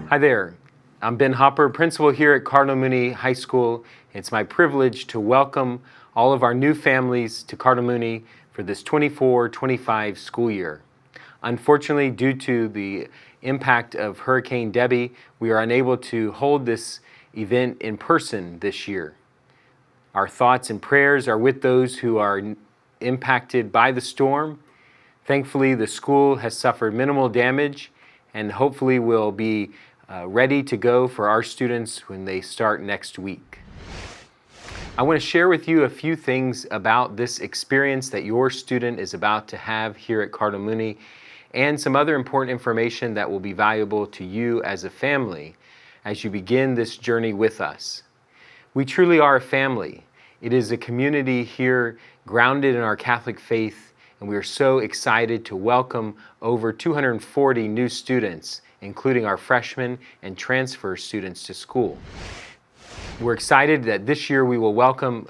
Hi there. I'm Ben Hopper, principal here at Cardinal Mooney High School. It's my privilege to welcome all of our new families to Cardinal Mooney for this 24-25 school year. Unfortunately, due to the impact of Hurricane Debbie, we are unable to hold this event in person this year. Our thoughts and prayers are with those who are impacted by the storm. Thankfully, the school has suffered minimal damage and hopefully will be ready to go for our students when they start next week. I want to share with you a few things about this experience that your student is about to have here at Cardinal Mooney and some other important information that will be valuable to you as a family as you begin this journey with us. We truly are a family. It is a community here grounded in our Catholic faith, and we are so excited to welcome over 240 new students, including our freshmen and transfer students to school. We're excited that this year we will welcome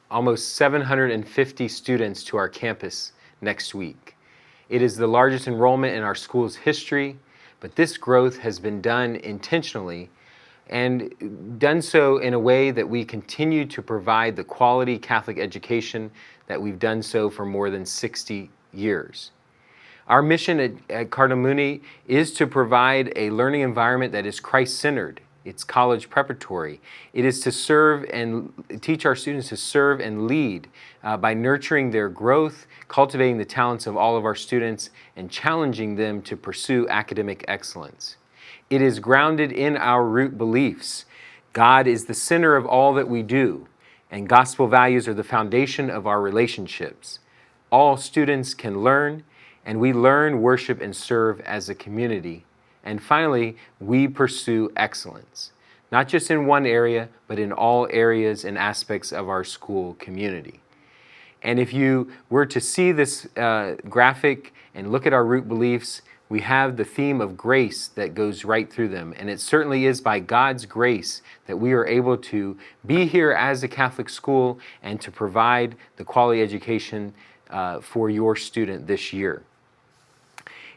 almost 750 students to our campus next week. It is the largest enrollment in our school's history, but this growth has been done intentionally and done so in a way that we continue to provide the quality Catholic education that we've done so for more than 60 years. Our mission at Cardinal Mooney is to provide a learning environment that is Christ-centered. It's college preparatory. It is to serve and teach our students to serve and lead by nurturing their growth, cultivating the talents of all of our students, and challenging them to pursue academic excellence. It is grounded in our root beliefs. God is the center of all that we do, and gospel values are the foundation of our relationships. All students can learn, and we learn, worship, and serve as a community. And finally, we pursue excellence, not just in one area, but in all areas and aspects of our school community. And if you were to see this graphic and look at our root beliefs, we have the theme of grace that goes right through them. And it certainly is by God's grace that we are able to be here as a Catholic school and to provide the quality education for your student this year.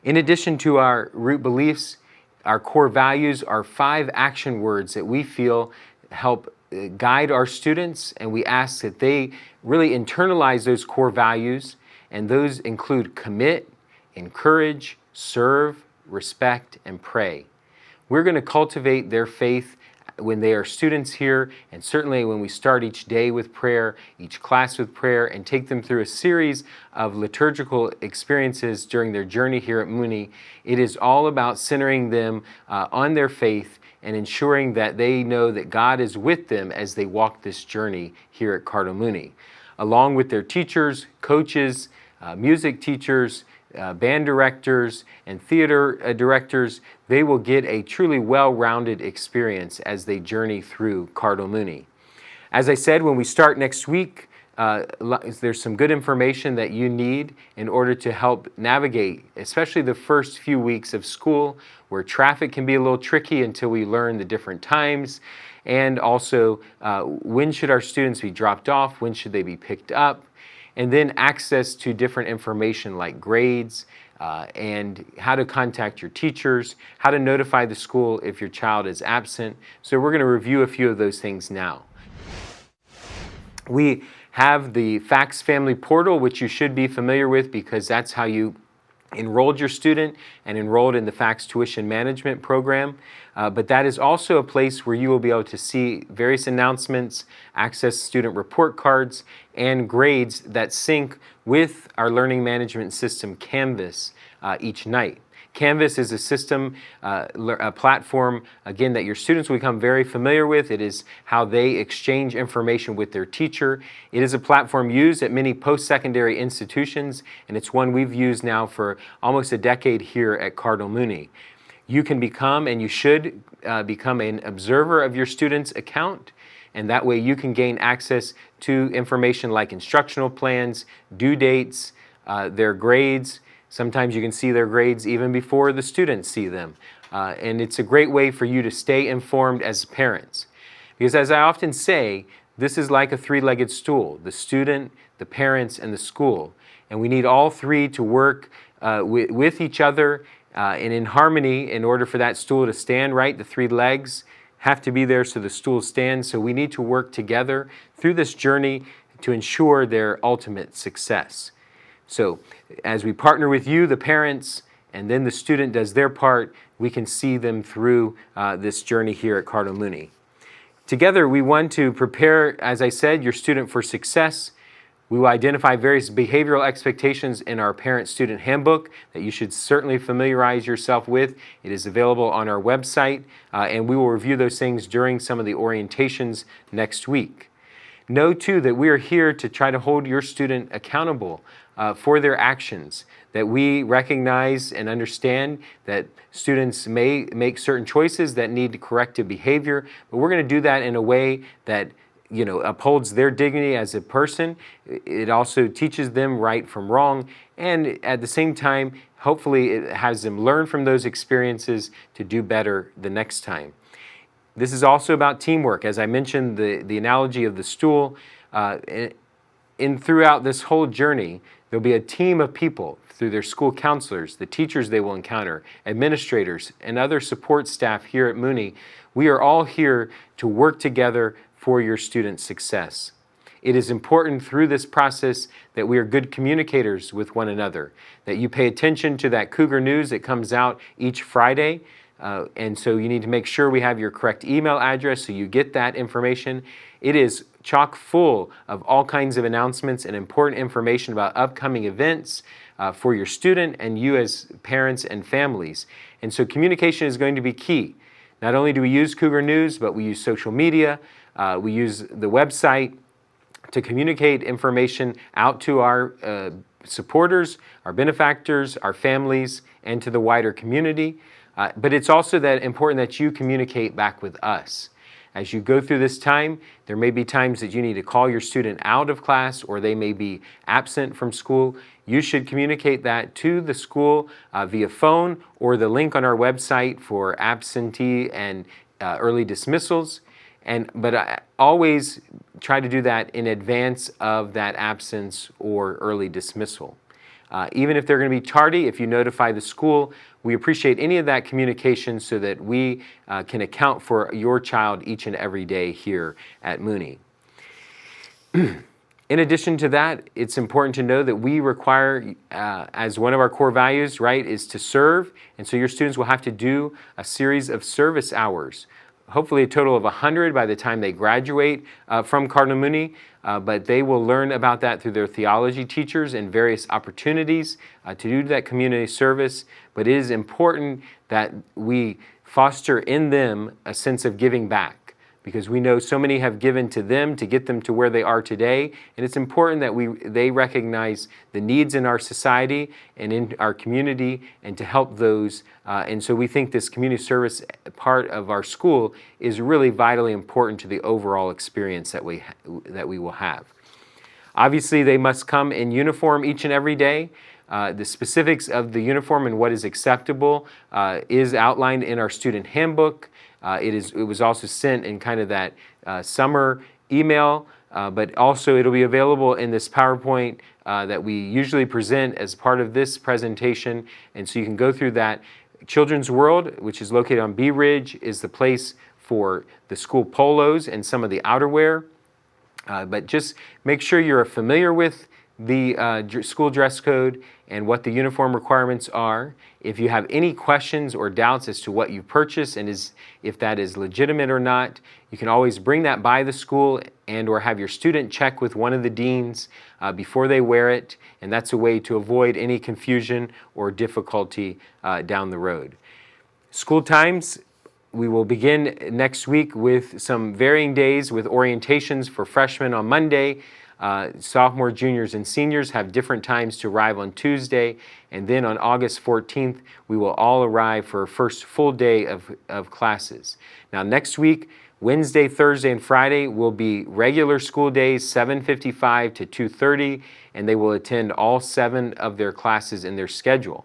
In addition to our root beliefs, our core values are 5 action words that we feel help guide our students, and we ask that they really internalize those core values, and those include commit, encourage, serve, respect, and pray. We're going to cultivate their faith when they are students here, and certainly when we start each day with prayer, each class with prayer, and take them through a series of liturgical experiences during their journey here at Mooney. It is all about centering them on their faith and ensuring that they know that God is with them as they walk this journey here at Cardinal Mooney. Along with their teachers, coaches, music teachers, band directors, and theater directors, they will get a truly well-rounded experience as they journey through Cardinal Mooney. As I said, when we start next week, there's some good information that you need in order to help navigate, especially the first few weeks of school, where traffic can be a little tricky until we learn the different times, and also when should our students be dropped off, when should they be picked up, and then access to different information like grades and how to contact your teachers, how to notify the school if your child is absent. So we're going to review a few of those things now. We have the FACS Family Portal, which you should be familiar with because that's how you enrolled your student and enrolled in the FACS Tuition Management Program. But that is also a place where you will be able to see various announcements, access student report cards, and grades that sync with our learning management system, Canvas, each night. Canvas is a system, a platform, again, that your students will become very familiar with. It is how they exchange information with their teacher. It is a platform used at many post-secondary institutions, and it's one we've used now for almost a decade here at Cardinal Mooney. You can become, and you should become, an observer of your student's account, and that way you can gain access to information like instructional plans, due dates, their grades. Sometimes you can see their grades even before the students see them. And it's a great way for you to stay informed as parents. Because as I often say, this is like a three-legged stool: the student, the parents, and the school. And we need all three to work with each other And in harmony, in order for that stool to stand right, the three legs have to be there so the stool stands. So we need to work together through this journey to ensure their ultimate success. So as we partner with you, the parents, and then the student does their part, we can see them through this journey here at Cardinal Mooney. Together, we want to prepare, as I said, your student for success. We will identify various behavioral expectations in our parent-student handbook that you should certainly familiarize yourself with. It is available on our website, and we will review those things during some of the orientations next week. Know, too, that we are here to try to hold your student accountable for their actions, that we recognize and understand that students may make certain choices that need corrective behavior, but we're going to do that in a way that upholds their dignity as a person. It also teaches them right from wrong, and at the same time, hopefully it has them learn from those experiences to do better the next time. This is also about teamwork. As I mentioned, the analogy of the stool, throughout this whole journey, there'll be a team of people through their school counselors, the teachers they will encounter, administrators, and other support staff here at Mooney. We are all here to work together for your student's success. It is important through this process that we are good communicators with one another, that you pay attention to that Cougar News that comes out each Friday. And so you need to make sure we have your correct email address so you get that information. It is chock full of all kinds of announcements and important information about upcoming events for your student and you as parents and families. And so communication is going to be key. Not only do we use Cougar News, but we use social media. We use the website to communicate information out to our supporters, our benefactors, our families, and to the wider community. But it's also that important that you communicate back with us. As you go through this time, there may be times that you need to call your student out of class or they may be absent from school. You should communicate that to the school via phone or the link on our website for absentee and early dismissals. But I always try to do that in advance of that absence or early dismissal. Even if they're going to be tardy, if you notify the school, we appreciate any of that communication so that we can account for your child each and every day here at Mooney. In addition to that, it's important to know that we require, as one of our core values, right, is to serve. And so your students will have to do a series of service hours, hopefully a total of 100 by the time they graduate from Cardinal Mooney, but they will learn about that through their theology teachers and various opportunities to do that community service. But it is important that we foster in them a sense of giving back, because we know so many have given to them to get them to where they are today, and it's important that they recognize the needs in our society and in our community and to help those. And so we think this community service part of our school is really vitally important to the overall experience that we will have. Obviously, they must come in uniform each and every day. The specifics of the uniform and what is acceptable is outlined in our student handbook. It was also sent in kind of that summer email, but also it'll be available in this PowerPoint that we usually present as part of this presentation. And so you can go through that. Children's World, which is located on Bee Ridge, is the place for the school polos and some of the outerwear. But just make sure you're familiar with the school dress code and what the uniform requirements are. If you have any questions or doubts as to what you purchased and if that is legitimate or not, you can always bring that by the school and or have your student check with one of the deans before they wear it, and that's a way to avoid any confusion or difficulty down the road. School times, we will begin next week with some varying days with orientations for freshmen on Monday. Sophomore, juniors, and seniors have different times to arrive on Tuesday, and then on August 14th, we will all arrive for our first full day of classes. Now next week, Wednesday, Thursday, and Friday will be regular school days, 7:55 to 2:30, and they will attend all 7 of their classes in their schedule.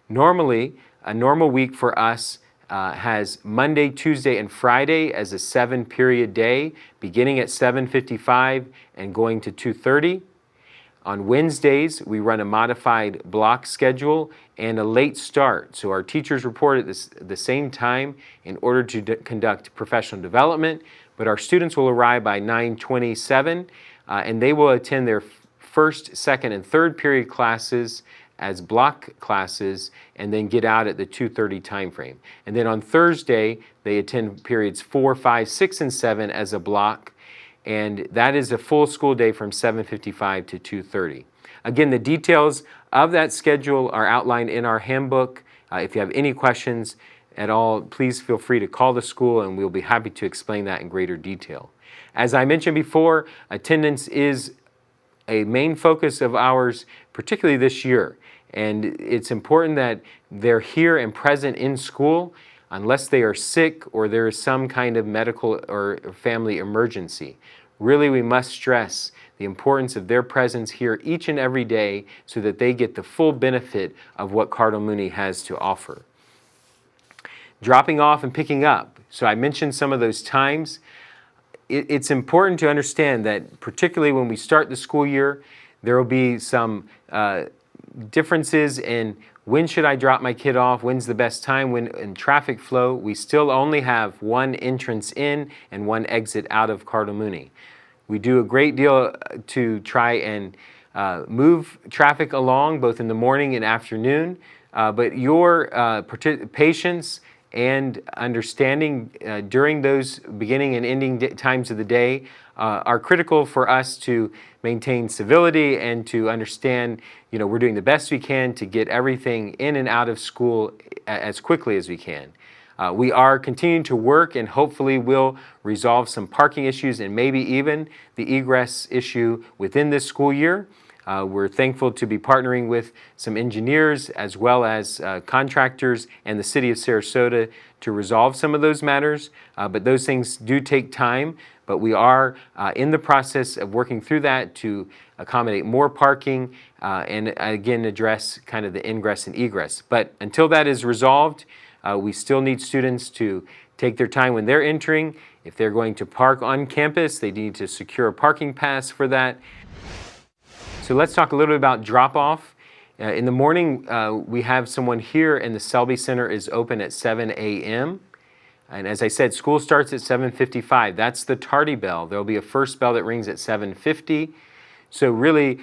Normally, a normal week for us has Monday, Tuesday, and Friday as a 7-period day, beginning at 7:55 and going to 2:30. On Wednesdays, we run a modified block schedule and a late start. So our teachers report at the same time in order to conduct professional development, but our students will arrive by 9:27, and they will attend their first, second, and third period classes as block classes and then get out at the 2:30 time frame. And then on Thursday, they attend periods 4, 5, 6, and 7 as a block, and that is a full school day from 7:55 to 2:30. Again, the details of that schedule are outlined in our handbook. If you have any questions at all, please feel free to call the school and we'll be happy to explain that in greater detail. As I mentioned before, attendance is a main focus of ours, particularly this year. And it's important that they're here and present in school unless they are sick or there is some kind of medical or family emergency. Really, we must stress the importance of their presence here each and every day so that they get the full benefit of what Cardinal Mooney has to offer. Dropping off and picking up. So I mentioned some of those times. It's important to understand that particularly when we start the school year, there will be some differences in when should I drop my kid off, when's the best time, when in traffic flow. We still only have one entrance in and one exit out of Cardinal Mooney. We do a great deal to try and move traffic along both in the morning and afternoon, but your patience and understanding during those beginning and ending times of the day are critical for us to maintain civility and to understand, we're doing the best we can to get everything in and out of school as quickly as we can. We are continuing to work and hopefully will resolve some parking issues and maybe even the egress issue within this school year. We're thankful to be partnering with some engineers as well as contractors and the city of Sarasota to resolve some of those matters, but those things do take time. But we are in the process of working through that to accommodate more parking and again address kind of the ingress and egress. But until that is resolved, we still need students to take their time when they're entering. If they're going to park on campus, they need to secure a parking pass for that. So let's talk a little bit about drop-off. In the morning, we have someone here, and the Selby Center is open at 7 a.m. And as I said, school starts at 7:55. That's the tardy bell. There'll be a first bell that rings at 7:50. So really,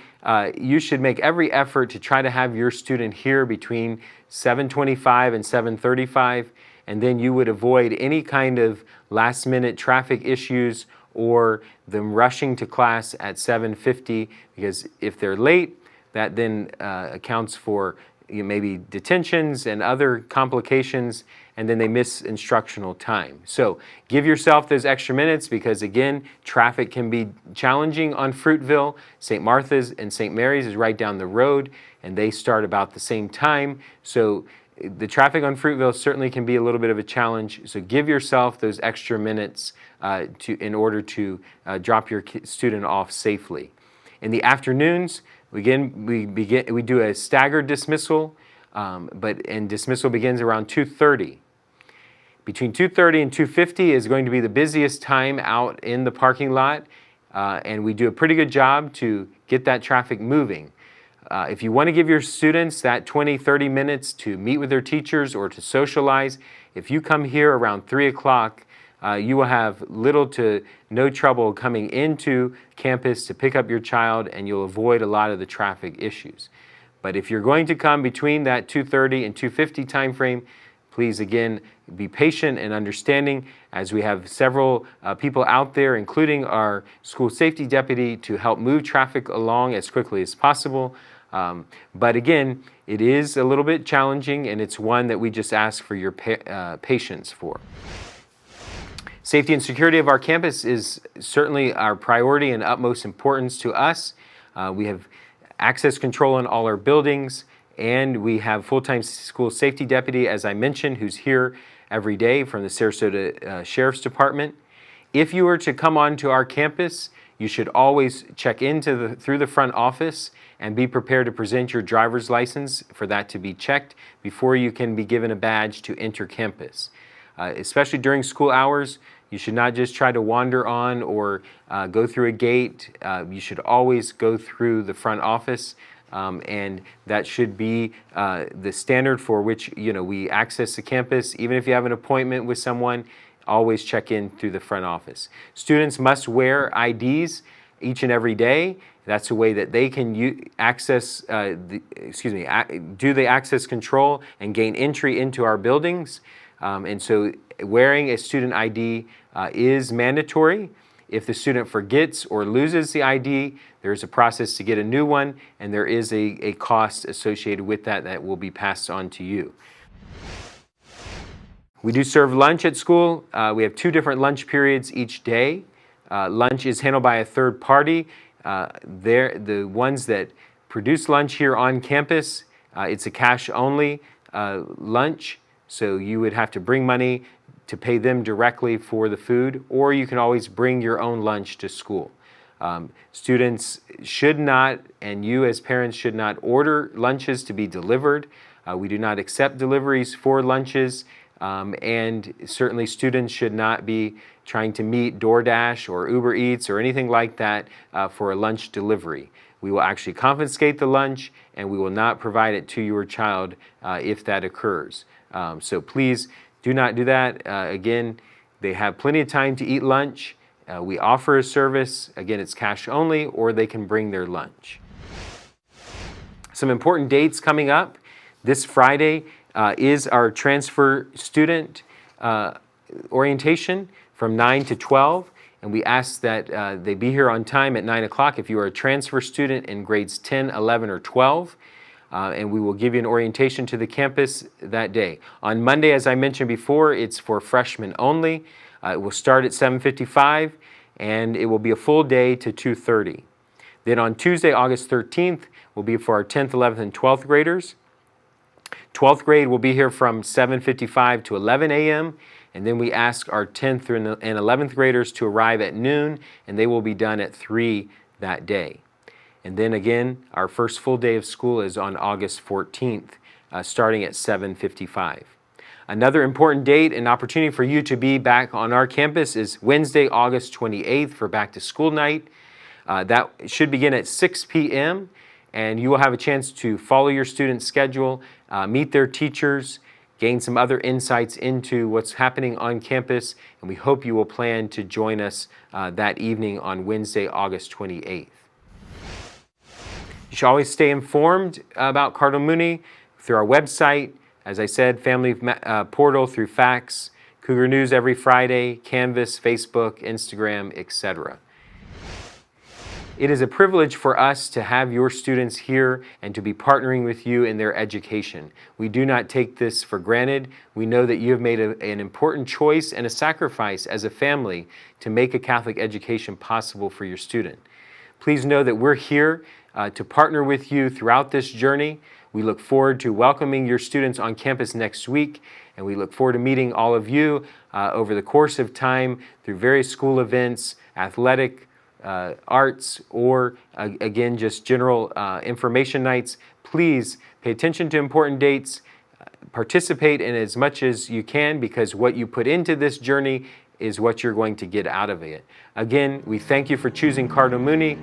you should make every effort to try to have your student here between 7:25 and 7:35, and then you would avoid any kind of last-minute traffic issues or them rushing to class at 7:50, because if they're late, that then accounts for maybe detentions and other complications, and then they miss instructional time. So give yourself those extra minutes because, again, traffic can be challenging on Fruitville. St. Martha's and St. Mary's is right down the road, and they start about the same time. So the traffic on Fruitville certainly can be a little bit of a challenge. So give yourself those extra minutes in order to drop your student off safely. In the afternoons, we do a staggered dismissal, and dismissal begins around 2:30. Between 2:30 and 2:50 is going to be the busiest time out in the parking lot, and we do a pretty good job to get that traffic moving. If you want to give your students that 20-30 minutes to meet with their teachers or to socialize, if you come here around 3 o'clock, you will have little to no trouble coming into campus to pick up your child, and you'll avoid a lot of the traffic issues. But if you're going to come between that 2:30 and 2:50 time frame, please again be patient and understanding as we have several people out there, including our school safety deputy, to help move traffic along as quickly as possible. But again, it is a little bit challenging, and it's one that we just ask for your patience for. Safety and security of our campus is certainly our priority and utmost importance to us. We have access control in all our buildings, and we have full-time school safety deputy, as I mentioned, who's here every day from the Sarasota Sheriff's Department. If you were to come onto our campus, you should always check through the front office and be prepared to present your driver's license for that to be checked before you can be given a badge to enter campus. Especially during school hours, You should not just try to wander on or go through a gate. You should always go through the front office, and that should be the standard for which we access the campus. Even if you have an appointment with someone, always check in through the front office. Students must wear IDs each and every day. That's a way that they can do the access control and gain entry into our buildings. And so wearing a student ID is mandatory. If the student forgets or loses the ID, there's a process to get a new one, and there is a cost associated with that will be passed on to you. We do serve lunch at school. We have 2 different lunch periods each day. Lunch is handled by a third party. They're the ones that produce lunch here on campus. It's a cash-only lunch, so you would have to bring money to pay them directly for the food, or you can always bring your own lunch to school. Students should not, and you as parents should not, order lunches to be delivered. We do not accept deliveries for lunches, and certainly students should not be trying to meet DoorDash or Uber Eats or anything like that for a lunch delivery. We will actually confiscate the lunch, and we will not provide it to your child if that occurs. So please do not do that. Again, they have plenty of time to eat lunch. We offer a service. Again, it's cash only, or they can bring their lunch. Some important dates coming up. This Friday is our transfer student orientation from 9 to 12. And we ask that they be here on time at 9 o'clock if you are a transfer student in grades 10, 11, or 12. And we will give you an orientation to the campus that day. On Monday, as I mentioned before, it's for freshmen only. It will start at 7:55, and it will be a full day to 2:30. Then on Tuesday, August 13th, will be for our 10th, 11th, and 12th graders. 12th grade will be here from 7:55 to 11 a.m., and then we ask our 10th and 11th graders to arrive at noon, and they will be done at 3 that day. And then again, our first full day of school is on August 14th, starting at 7:55. Another important date and opportunity for you to be back on our campus is Wednesday, August 28th for Back to School Night. That should begin at 6 p.m., and you will have a chance to follow your students' schedule, meet their teachers, gain some other insights into what's happening on campus, and we hope you will plan to join us that evening on Wednesday, August 28th. You should always stay informed about Cardinal Mooney through our website. As I said, family portal through fax, Cougar News every Friday, Canvas, Facebook, Instagram, etc. It is a privilege for us to have your students here and to be partnering with you in their education. We do not take this for granted. We know that you have made an important choice and a sacrifice as a family to make a Catholic education possible for your student. Please know that we're here to partner with you throughout this journey. We look forward to welcoming your students on campus next week, and we look forward to meeting all of you over the course of time through various school events, athletic, arts, or again, just general information nights. Please pay attention to important dates, participate in as much as you can, because what you put into this journey is what you're going to get out of it. Again, we thank you for choosing Cardinal Mooney.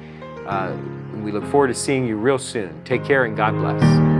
We look forward to seeing you real soon. Take care and God bless.